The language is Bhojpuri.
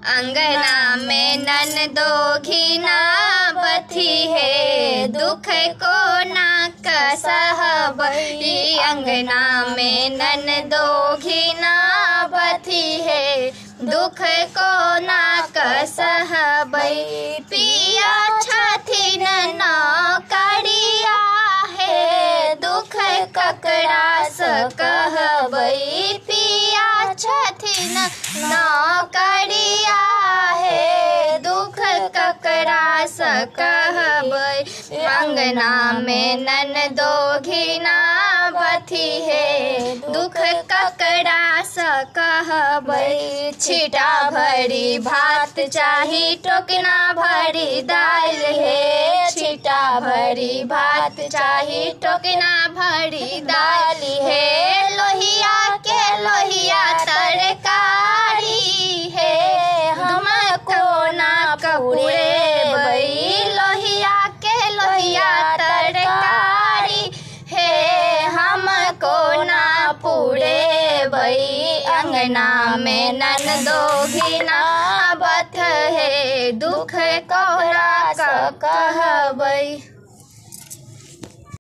अंगना में ननदो घिना बथी है, दुख को ना कसहबई। अंगना में ननदो घिना बथी है, दुख को ना कसहबई। पिया छथिन नौकरिया है, दुख ककरा सकहबई। पिया छथिन नौकरिया है, दुख ककरा सकहबई। अंगना में ननदो घिना बथी है, दुख ककरा सकहबई। छिटा भरी भात चाही, टोकना भरी दाल है। छिटा भरी भात चाही, टोकना भरी दाल है। लोहिया के लोहिया तरकारी है, हमको ना कपूरे बई। लोहिया के लोहिया तरकारी है, हमको ना पूरे बई। अंगना में ननदो घिना बथ है, दुख कोरा सकहबई।